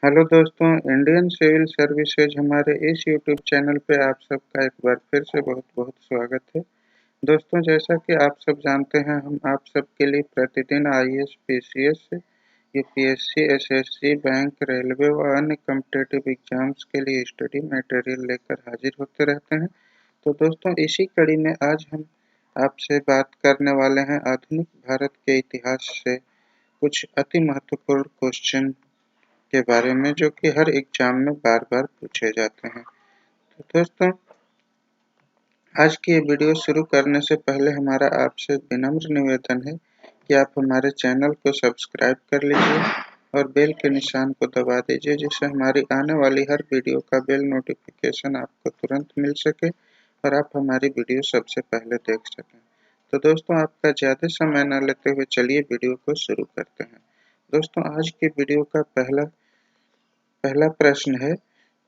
Hello दोस्तों, Indian civil services हमारे इस यूट्यूब चैनल पे आप सबका एक बार फिर से बहुत बहुत स्वागत है। दोस्तों, जैसा कि आप सब जानते हैं, हम आप सबके लिए प्रतिदिन IAS, PCS, UPSC, SSC, bank, railway व अन्य कॉम्पिटिटिव एग्जाम्स के लिए स्टडी मटेरियल लेकर हाजिर होते रहते हैं। तो दोस्तों, इसी कड़ी में आज हम आपसे बात करने वाले हैं आधुनिक भारत के इतिहास से कुछ अति महत्वपूर्ण क्वेश्चन के बारे में, जो कि हर एग्जाम में बार-बार पूछे जाते हैं। तो दोस्तों, आज की ये वीडियो शुरू करने से पहले हमारा आपसे विनम्र निवेदन है कि आप हमारे चैनल को सब्सक्राइब कर लीजिए और बेल के निशान को दबा दीजिए, जिससे हमारी आने वाली हर वीडियो का बेल नोटिफिकेशन आपको तुरंत मिल सके और आप हमारी वीडियो सबसे पहले देख सकें। तो दोस्तों, आपका ज़्यादा समय न लेते हुए चलिए वीडियो को शुरू करते हैं। दोस्तों, आज की वीडियो का पहला प्रश्न है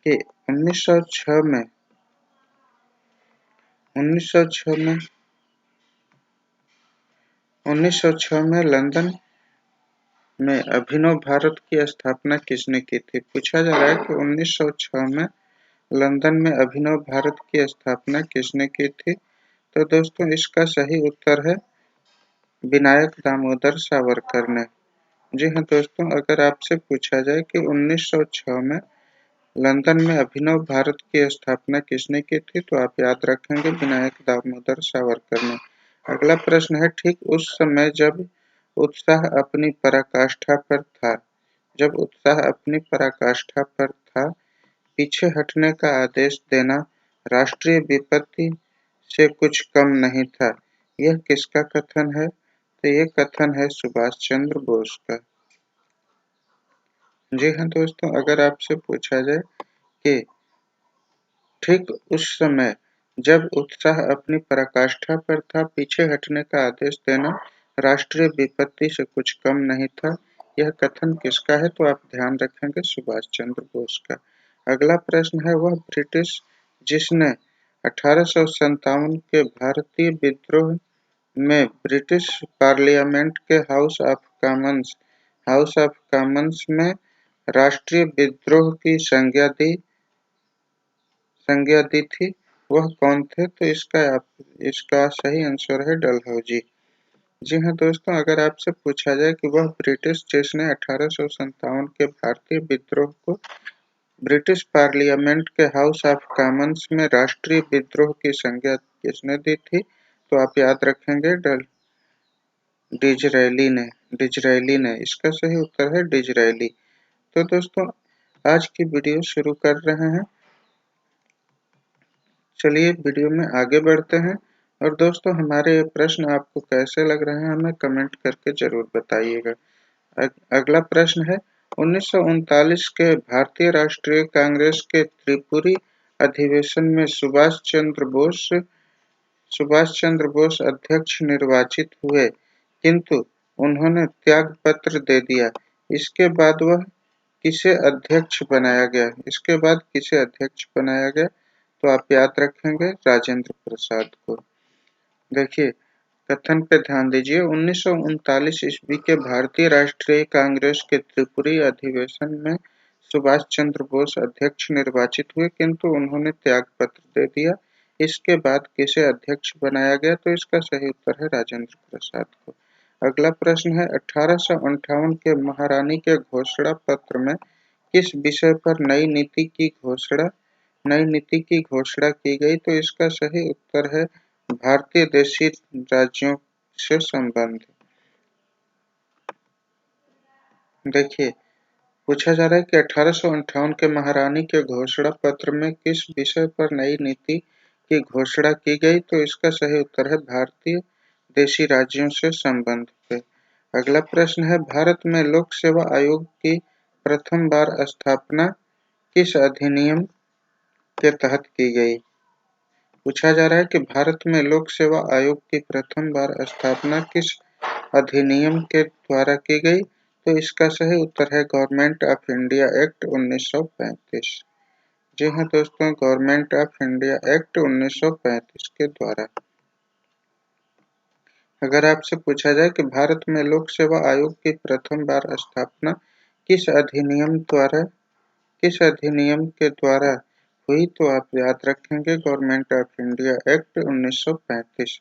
कि 1906 में 1906 में 1906 में लंदन में अभिनव भारत की स्थापना किसने की थी? पूछा जा रहा है कि 1906 में लंदन में अभिनव भारत की स्थापना किसने की थी? तो दोस्तों, इसका सही उत्तर है विनायक दामोदर सावरकर ने। जी हाँ दोस्तों, अगर आपसे पूछा जाए कि 1906 में लंदन में अभिनव भारत की स्थापना किसने की थी, तो आप याद रखेंगे विनायक दामोदर सावरकर ने। अगला प्रश्न है, ठीक उस समय जब उत्साह अपनी पराकाष्ठा पर था जब उत्साह अपनी पराकाष्ठा पर था, पीछे हटने का आदेश देना राष्ट्रीय विपत्ति से कुछ कम नहीं था। यह किसका कथन है? तो ये कथन है सुभाष चंद्र बोस का। जी हाँ दोस्तों, अगर आपसे पूछा जाए कि ठीक उस समय जब उत्साह अपनी पराकाष्ठा पर था, पीछे हटने का आदेश देना राष्ट्रीय विपत्ति से कुछ कम नहीं था, यह कथन किसका है? तो आप ध्यान रखेंगे सुभाष चंद्र बोस का। अगला प्रश्न है, वह ब्रिटिश जिसने 1857 के भारतीय विद्रोह में ब्रिटिश पार्लियामेंट के हाउस ऑफ कॉमन्स में राष्ट्रीय विद्रोह की संज्ञा दी थी, वह कौन थे? तो इसका सही आंसर है डलहौजी। जी हाँ दोस्तों, अगर आपसे पूछा जाए कि वह ब्रिटिश जिसने 1857 के भारतीय विद्रोह को ब्रिटिश पार्लियामेंट के हाउस ऑफ कॉमन्स में राष्ट्रीय विद्रोह की संज्ञा किसने दी थी, तो आप याद रखेंगे डिजरैली ने। इसका सही उत्तर है डिजरैली। तो दोस्तों, आज की वीडियो शुरू कर रहे हैं। चलिए वीडियो में आगे बढ़ते हैं। और दोस्तों, हमारे ये प्रश्न आपको कैसे लग रहे हैं, हमें कमेंट करके जरूर बताइएगा। अगला प्रश्न है, 1939 के भारतीय राष्ट्रीय कांग्रेस के त्रिपुरी अधिवेशन में सुभाष चंद्र बोस अध्यक्ष निर्वाचित हुए, किंतु उन्होंने त्याग पत्र दे दिया। इसके बाद इसके बाद किसे अध्यक्ष बनाया गया? तो आप याद रखेंगे राजेंद्र प्रसाद को। देखिए, कथन पे ध्यान दीजिए। 1939 ईस्वी के भारतीय राष्ट्रीय कांग्रेस के त्रिपुरी अधिवेशन में सुभाष चंद्र बोस अध्यक्ष निर्वाचित हुए, किंतु उन्होंने त्याग पत्र दे दिया। इसके बाद किसे अध्यक्ष बनाया गया? तो इसका सही उत्तर है राजेंद्र प्रसाद को। अगला प्रश्न है, 1858 के महारानी के घोषणा पत्र में किस विषय पर नई नीति की घोषणा की गई? तो इसका सही उत्तर है भारतीय देशी राज्यों से संबंध। देखिए, पूछा जा रहा है कि 1858 के महारानी के घोषणा पत्र में किस विषय पर नई नीति की घोषणा की गई? तो इसका सही उत्तर है भारतीय देशी राज्यों से संबंध पे। अगला प्रश्न है, भारत में लोक सेवा आयोग की प्रथम बार स्थापना किस अधिनियम के तहत की गई? पूछा जा रहा है कि भारत में लोक सेवा आयोग की प्रथम बार स्थापना किस अधिनियम के द्वारा की गई? तो इसका सही उत्तर है गवर्नमेंट ऑफ इंडिया एक्ट 1935। जी हाँ दोस्तों, गवर्नमेंट ऑफ इंडिया एक्ट 1935 के द्वारा। अगर आपसे पूछा जाए कि भारत में लोक सेवा आयोग की प्रथम बार स्थापना किस अधिनियम द्वारा किस अधिनियम के द्वारा हुई, तो आप याद रखेंगे गवर्नमेंट ऑफ इंडिया एक्ट 1935।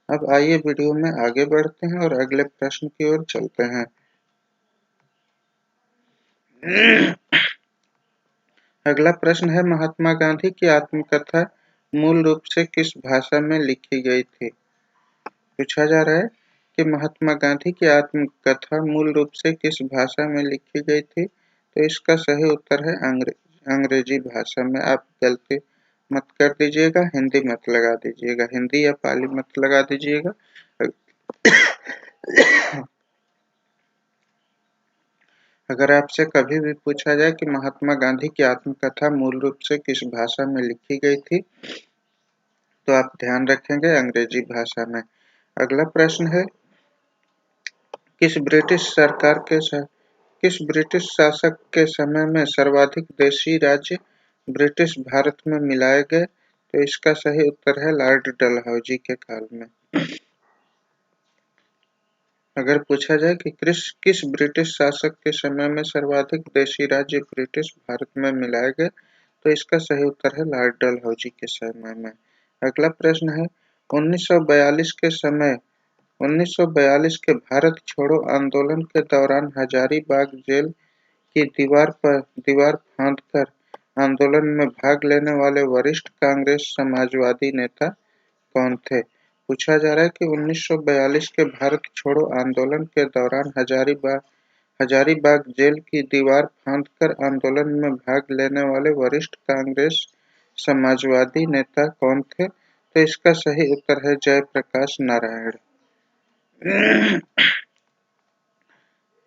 अब आइए वीडियो में आगे बढ़ते हैं और अगले प्रश्न की ओर चलते हैं। अगला प्रश्न है, महात्मा गांधी की आत्मकथा मूल रूप से किस भाषा में लिखी गई थी? पूछा जा रहा है कि महात्मा गांधी की आत्मकथा मूल रूप से किस भाषा में लिखी गई थी, तो इसका सही उत्तर है अंग्रेजी भाषा में। आप गलती मत कर दीजिएगा, हिंदी मत लगा दीजिएगा, हिंदी या पाली मत लगा दीजिएगा। अगर आपसे कभी भी पूछा जाए कि महात्मा गांधी की आत्मकथा मूल रूप से किस भाषा में लिखी गई थी, तो आप ध्यान रखेंगे अंग्रेजी भाषा में। अगला प्रश्न है, किस ब्रिटिश शासक के समय में सर्वाधिक देशी राज्य ब्रिटिश भारत में मिलाए गए, तो इसका सही उत्तर है लॉर्ड डलहौजी के काल में। अगर पूछा जाए कि किस ब्रिटिश शासक के समय में सर्वाधिक देशी राज्य ब्रिटिश भारत में मिलाए गए, तो इसका सही उत्तर है लॉर्ड डलहौजी के समय में। अगला प्रश्न है, 1942 के भारत छोड़ो आंदोलन के दौरान हजारीबाग जेल की दीवार फांदकर आंदोलन में भाग लेने वाले वरिष्ठ कांग्रेस समाजवादी नेता कौन थे? पूछा जा रहा है कि 1942 के भारत छोड़ो आंदोलन के दौरान हजारीबाग जेल की दीवार फांदकर आंदोलन में भाग लेने वाले वरिष्ठ कांग्रेस समाजवादी नेता कौन थे? तो इसका सही उत्तर है जयप्रकाश नारायण।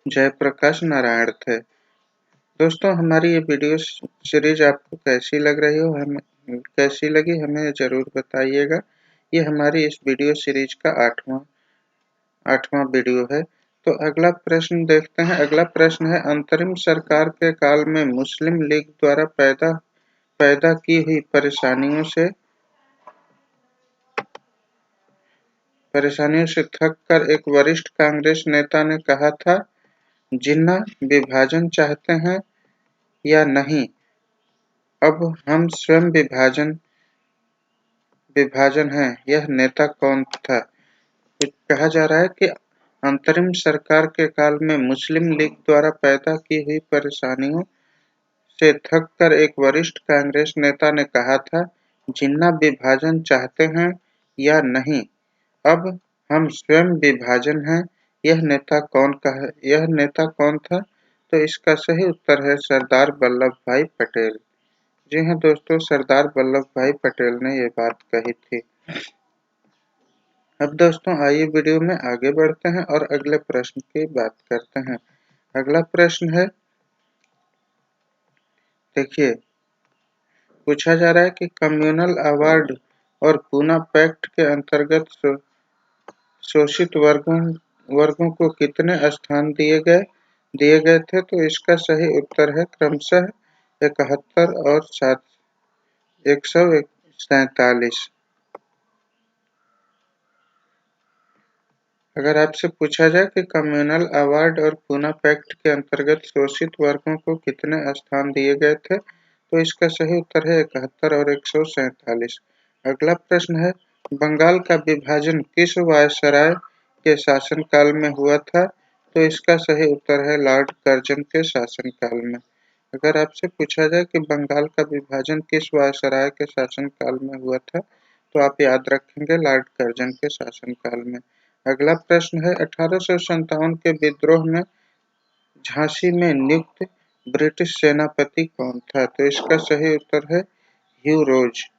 जयप्रकाश नारायण थे। दोस्तों, हमारी ये वीडियो सीरीज आपको कैसी लगी हमें जरूर बताइएगा। ये हमारी इस वीडियो सीरीज का आठवां वीडियो है। तो अगला प्रश्न देखते हैं। अगला प्रश्न है, अंतरिम सरकार के काल में मुस्लिम लीग द्वारा पैदा की हुई परेशानियों से थक कर एक वरिष्ठ कांग्रेस नेता ने कहा था, जिन्ना विभाजन चाहते हैं या नहीं, अब हम स्वयं विभाजन हैं। यह नेता कौन था? कहा जा रहा है कि अंतरिम सरकार के काल में मुस्लिम लीग द्वारा पैदा की हुई परेशानियों से थक कर एक वरिष्ठ कांग्रेस नेता ने कहा था, जिन्ना विभाजन चाहते हैं या नहीं, अब हम स्वयं विभाजन हैं। यह नेता कौन था? तो इसका सही उत्तर है सरदार वल्लभ भाई पटेल। जी हाँ दोस्तों, सरदार वल्लभ भाई पटेल ने ये बात कही थी। अब दोस्तों आइए वीडियो में आगे बढ़ते हैं और अगले प्रश्न की बात करते हैं। अगला प्रश्न है, देखिए, पूछा जा रहा है कि कम्युनल अवार्ड और पूना पैक्ट के अंतर्गत शोषित वर्गों को कितने स्थान दिए गए थे? तो इसका सही उत्तर है क्रमशः 71 और 147। अगर आपसे पूछा जाए कि कम्युनल अवार्ड और पूना पैक्ट के अंतर्गत शोषित वर्गों को कितने स्थान दिए गए थे, तो इसका सही उत्तर है 71 और 147। अगला प्रश्न है, बंगाल का विभाजन किस वायसराय के शासनकाल में हुआ था? तो इसका सही उत्तर है लॉर्ड कर्जन के शासनकाल में। अगर आपसे पूछा जाए कि बंगाल का विभाजन किस वायसराय के शासनकाल में हुआ था, तो आप याद रखेंगे लॉर्ड कर्जन के शासनकाल में। अगला प्रश्न है, 1857 के विद्रोह में झांसी में नियुक्त ब्रिटिश सेनापति कौन था? तो इसका सही उत्तर है ह्यू रोज।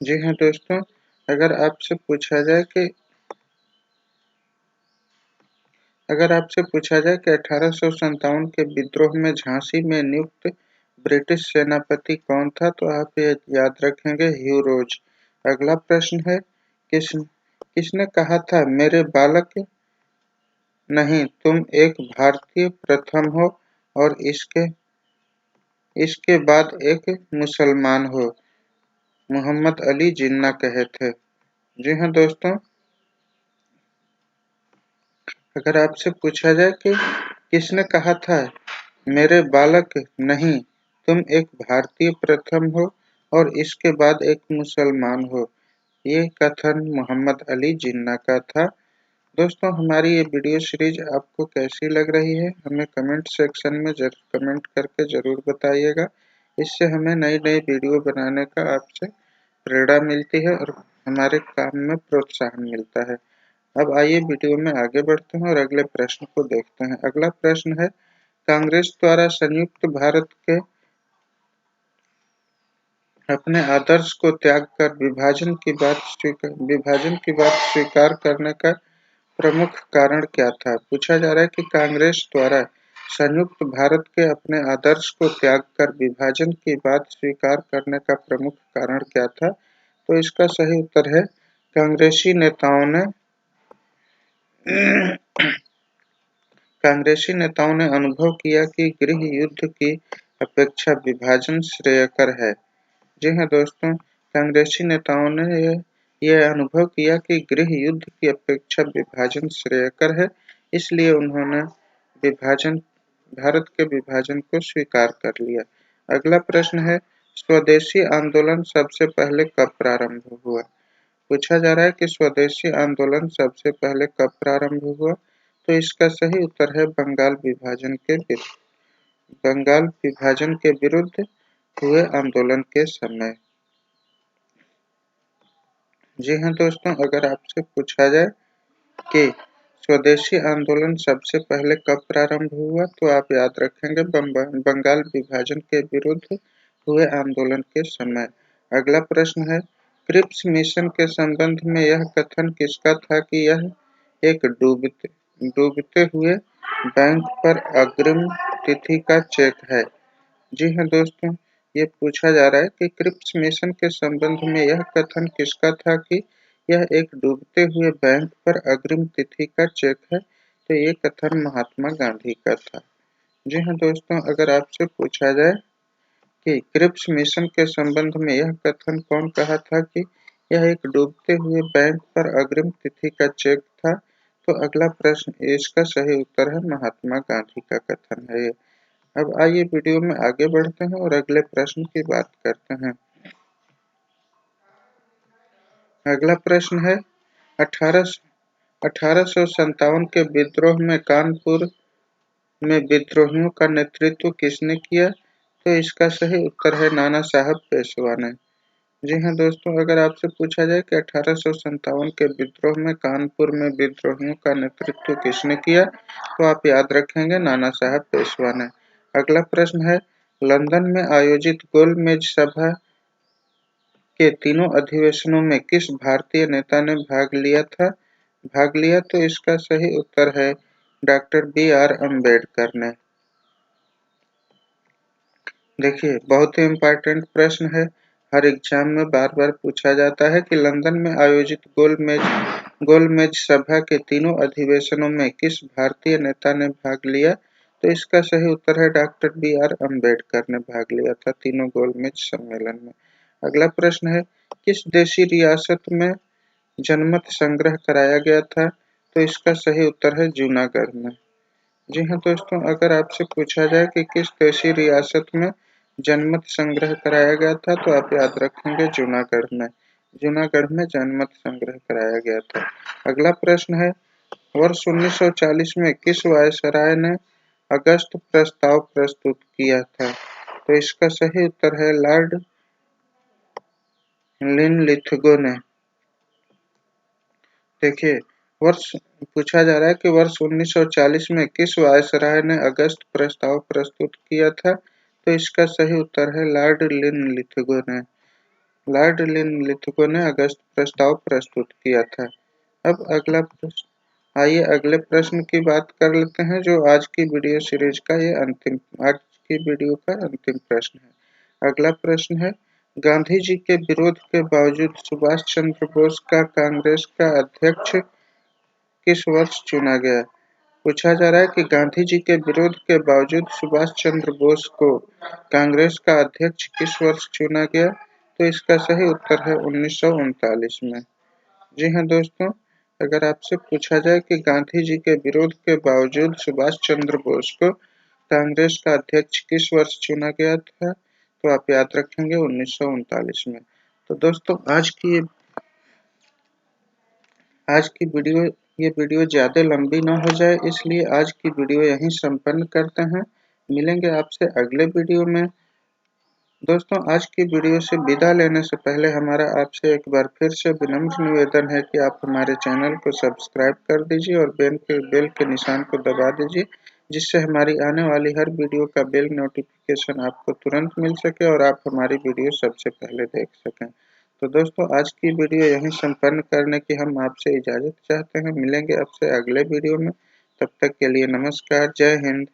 जी हाँ दोस्तों, अगर आपसे पूछा जाए कि 1857 के विद्रोह में झांसी में नियुक्त ब्रिटिश सेनापति कौन था? तो आप ये याद रखेंगे ह्यू रोज। अगला प्रश्न है, किसने कहा था, मेरे बालक नहीं, तुम एक भारतीय प्रथम हो और इसके बाद एक मुसलमान हो? मोहम्मद अली जिन्ना कहे थे। जी हाँ दोस्तों, अगर आपसे पूछा जाए कि किसने कहा था मेरे बालक नहीं, तुम एक भारतीय प्रथम हो और इसके बाद एक मुसलमान हो। ये कथन मोहम्मद अली जिन्ना का था। दोस्तों, हमारी ये वीडियो सीरीज आपको कैसी लग रही है, हमें कमेंट सेक्शन में कमेंट करके ज़रूर बताइएगा। इससे हमें नई नई वीडियो बनाने का आपसे प्रेरणा मिलती है और हमारे काम में प्रोत्साहन मिलता है। अब आइए वीडियो में आगे बढ़ते हैं और अगले प्रश्न को देखते हैं। अगला प्रश्न है, कांग्रेस द्वारा संयुक्त भारत के अपने आदर्श को त्याग कर विभाजन की बात स्वीकार करने का प्रमुख कारण क्या था? पूछा जा रहा है कि कांग्रेस द्वारा संयुक्त भारत के अपने आदर्श को त्याग कर विभाजन की बात स्वीकार करने का प्रमुख कारण क्या था? तो इसका सही उत्तर है, कांग्रेसी नेताओं ने अनुभव किया कि गृह युद्ध की अपेक्षा विभाजन श्रेयस्कर है। जी हाँ दोस्तों, कांग्रेसी नेताओं ने यह अनुभव किया कि गृह युद्ध की अपेक्षा विभाजन श्रेयस्कर है, इसलिए उन्होंने विभाजन भारत के विभाजन को स्वीकार कर लिया। अगला प्रश्न है, स्वदेशी आंदोलन सबसे पहले कब प्रारंभ हुआ? पूछा जा रहा है कि स्वदेशी आंदोलन सबसे पहले कब प्रारंभ हुआ? तो इसका सही उत्तर है, बंगाल विभाजन के विरुद्ध हुए आंदोलन के समय। जी हाँ दोस्तों, अगर आपसे पूछा जाए कि स्वदेशी आंदोलन सबसे पहले कब प्रारंभ हुआ, तो आप याद रखेंगे बंगाल विभाजन के विरुद्ध हुए आंदोलन के समय। अगला प्रश्न है, क्रिप्स मिशन के संबंध में यह कथन किसका था कि यह एक डूबते हुए बैंक पर अग्रिम तिथि का चेक है? जी हाँ दोस्तों, ये पूछा जा रहा है कि क्रिप्स मिशन के संबंध में यह कथन किसका था कि यह एक डूबते हुए बैंक पर अग्रिम तिथि का चेक है? तो ये कथन महात्मा गांधी का था। जी हाँ दोस्तों, अगर आपसे पूछा जाए कि क्रिप्स मिशन के संबंध में यह कथन कौन कहा था कि यह एक डूबते हुए बैंक पर अग्रिम तिथि का चेक था, तो अगला प्रश्न इसका सही उत्तर है, महात्मा गांधी का कथन है ये। अब आइए वीडियो में आगे बढ़ते हैं और अगले प्रश्न की बात करते हैं। अगला प्रश्न है, 1857 के विद्रोह में कानपुर में विद्रोहियों का नेतृत्व किसने किया? तो इसका सही उत्तर है, नाना साहब पेशवा ने। जी हाँ दोस्तों, अगर आपसे पूछा जाए कि 1857 के विद्रोह में कानपुर में विद्रोहियों का नेतृत्व किसने किया, तो आप याद रखेंगे, नाना साहब पेशवा ने। अगला प्रश्न है, लंदन में आयोजित गोलमेज सभा के तीनों अधिवेशनों में किस भारतीय नेता ने भाग लिया, तो इसका सही उत्तर है, डॉक्टर बी.आर. अम्बेडकर ने। देखिए, बहुत ही इम्पोर्टेंट प्रश्न है, हर एग्जाम में बार बार पूछा जाता है कि लंदन में आयोजित गोलमेज सभा के तीनों अधिवेशनों में किस भारतीय नेता ने भाग लिया, तो इसका सही उत्तर है, डॉक्टर बी.आर. अम्बेडकर ने भाग लिया था तीनों गोलमेज सम्मेलन में। अगला प्रश्न है, किस देशी रियासत में जनमत संग्रह कराया गया था, तो इसका सही उत्तर है, जूनागढ़ में। जी हाँ दोस्तों, अगर आपसे पूछा जाए कि किस देशी रियासत में जनमत संग्रह कराया गया था, तो आप याद रखेंगे, जूनागढ़ में। जूनागढ़ में जनमत संग्रह कराया गया था। अगला प्रश्न है, वर्ष 1940 में किस वायसराय ने अगस्त प्रस्ताव प्रस्तुत किया था, तो इसका सही उत्तर है, लॉर्ड लिनलिथगो ने। देखिए, वर्ष पूछा जा रहा है कि वर्ष 1940 में किस वायसराय ने अगस्त प्रस्ताव प्रस्तुत किया था, तो इसका सही उत्तर है, लॉर्ड लिनलिथगो ने। लॉर्ड लिनलिथगो ने अगस्त प्रस्ताव प्रस्तुत किया था। अब अगला प्रश्न, आइए अगले प्रश्न की बात कर लेते हैं, जो आज की वीडियो सीरीज का आज की वीडियो का अंतिम प्रश्न है। अगला प्रश्न है, गांधी जी के विरोध के बावजूद सुभाष चंद्र बोस का कांग्रेस का अध्यक्ष किस वर्ष चुना गया? पूछा जा रहा है कि गांधी जी के विरोध के बावजूद सुभाष चंद्र बोस को कांग्रेस का अध्यक्ष किस वर्ष चुना गया, तो इसका सही उत्तर है, 1939 में। जी हाँ दोस्तों, अगर आपसे पूछा जाए कि गांधी जी के विरोध के बावजूद सुभाष चंद्र बोस को कांग्रेस का अध्यक्ष किस वर्ष चुना गया था? तो आप याद रखेंगे 1939 में। तो दोस्तों आज की वीडियो ज़्यादा लंबी ना हो जाए, इसलिए आज की वीडियो यहीं संपन्न करते हैं। मिलेंगे आपसे अगले वीडियो में। दोस्तों आज की वीडियो से विदा लेने से पहले हमारा आपसे एक बार फिर से विनम्र निवेदन है कि आप हमारे चैनल को सब्सक्राइब कर दीजिए और बेल के निशान को दबा दीजिए, जिससे हमारी आने वाली हर वीडियो का बेल नोटिफिकेशन आपको तुरंत मिल सके और आप हमारी वीडियो सबसे पहले देख सकें। तो दोस्तों आज की वीडियो यहीं संपन्न करने की हम आपसे इजाज़त चाहते हैं। मिलेंगे आपसे अगले वीडियो में। तब तक के लिए नमस्कार। जय हिंद।